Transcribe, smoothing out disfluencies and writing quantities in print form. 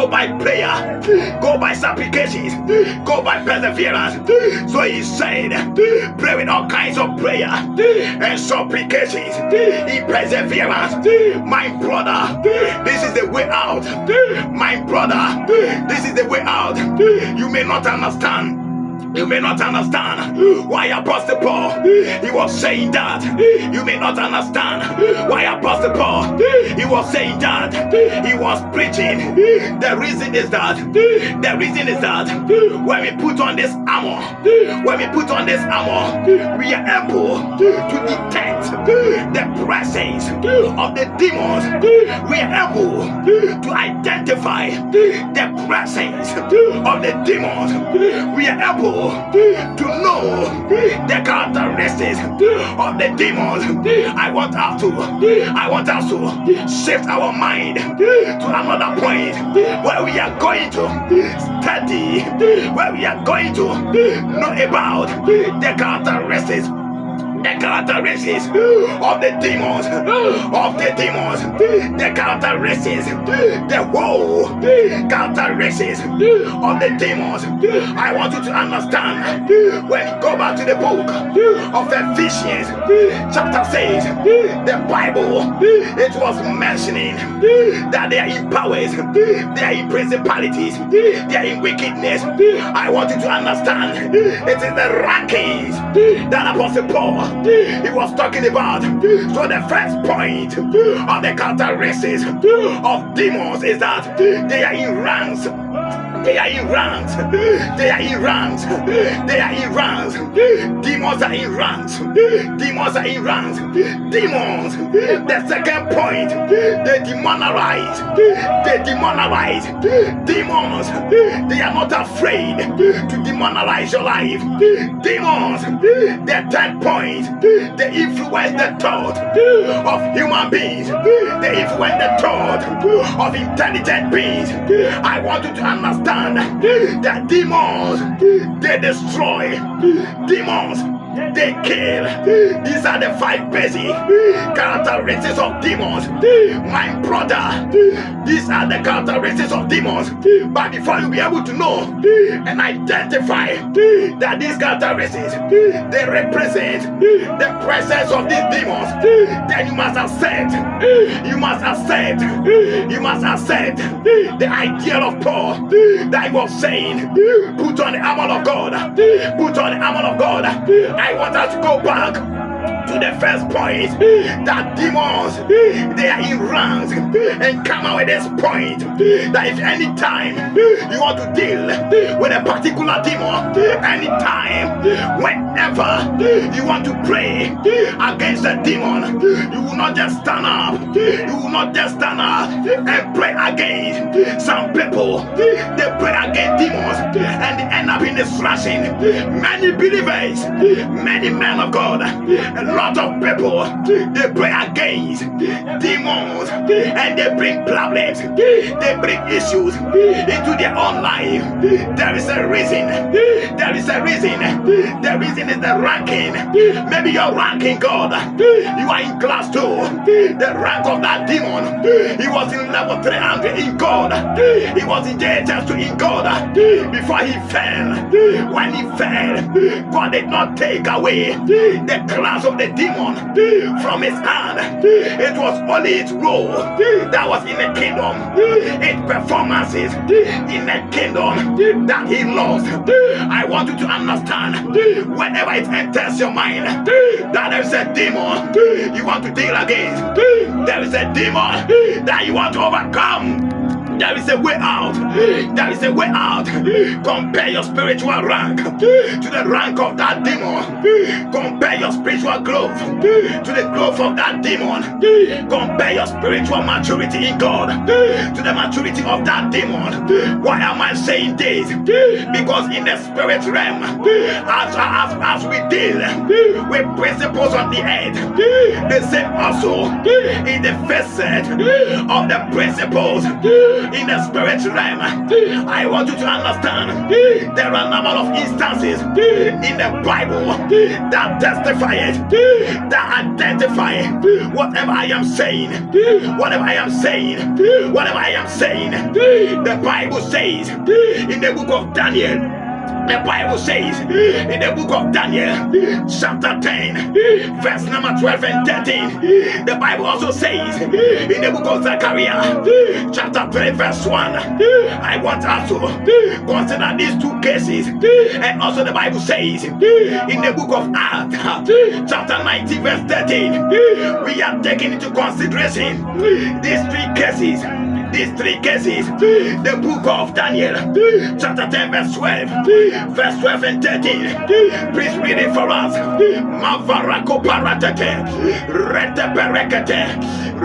by prayer, go by supplications, go by perseverance. So he said, pray with all kinds of prayer and supplications in perseverance. My brother, this is the way out. My brother, this is the way out. You may not understand. You may not understand why Apostle Paul, he was saying that. You may not understand why Apostle Paul, he was saying that. He was preaching. The reason is that when we put on this armor, we are able to detect the presence of the demons. We are able to identify the presence of the demons. We are able to know the characteristics of the demons. I want us to shift our mind to another point where we are going to study, where we are going to know about the characteristics of the demons, the characteristics, the whole characteristics of the demons. I want you to understand when you go back to the book of Ephesians, chapter 6, the Bible, it was mentioning that they are in powers, they are in principalities, they are in wickedness. I want you to understand it is the rankings that Apostle Paul he was talking about. So the first point of the characteristics of demons is that they are in ranks. They are in ranks. They are in ranks. They are in ranks. Demons are in ranks. Demons are in ranks. Demons. The second point, they demonize. They demonize. Demons. They are not afraid to demonize your life. Demons. The third point, they influence the thought of human beings. They influence the thought of intelligent beings. I want you to understand that demons, they destroy. Demons, they kill. These are the 5 basic characteristics of demons. My brother, these are the characteristics of demons. But before you be able to know and identify that these characteristics, they represent the presence of these demons, then you must accept the ideal of Paul that he was saying, put on the armor of God. Put on the armor of God. I want us to go back to the first point, that demons, they are in ranks, and come out with this point that if any time you want to deal with a particular demon, anytime, whenever you want to pray against a demon, you will not just stand up, and pray against. Some people, they pray against demons and they end up in destruction. Many believers, many men of God, a lot of people, they pray against demons and they bring problems, they bring issues into their own life. There is a reason. The reason is the ranking. Maybe you're ranking God. You are in class 2. The rank of that demon, he was in level 300 in God. He was in JHS 2 in God before he fell. When he fell, God did not take away the class of the demon from his hand. It was only its role that was in the kingdom, its performances in the kingdom that he lost. I want you to understand, whenever it enters your mind that there is a demon you want to deal against, there is a demon that you want to overcome, there is a way out. There is a way out. Compare your spiritual rank to the rank of that demon. Compare your spiritual growth to the growth of that demon. Compare your spiritual maturity in God to the maturity of that demon. Why am I saying this? Because in the spirit realm, as we deal with principles on the earth, the same also in the first set of the principles in the spirit realm. I want you to understand there are a number of instances in the Bible that testify it, that identify whatever I am saying, whatever I am saying, whatever I am saying. The Bible says in the book of Daniel. The Bible says in the book of Daniel, chapter 10, verse number 12 and 13. The Bible also says in the book of Zechariah, chapter 3, verse 1. I want us to consider these two cases. And also the Bible says in the book of Acts, chapter 19, verse 13. We are taking into consideration these three cases. These three cases, the book of Daniel, chapter 10, verse 12, verse 12 and 13. Please read it for us. Mavarako paratete, rete berekete.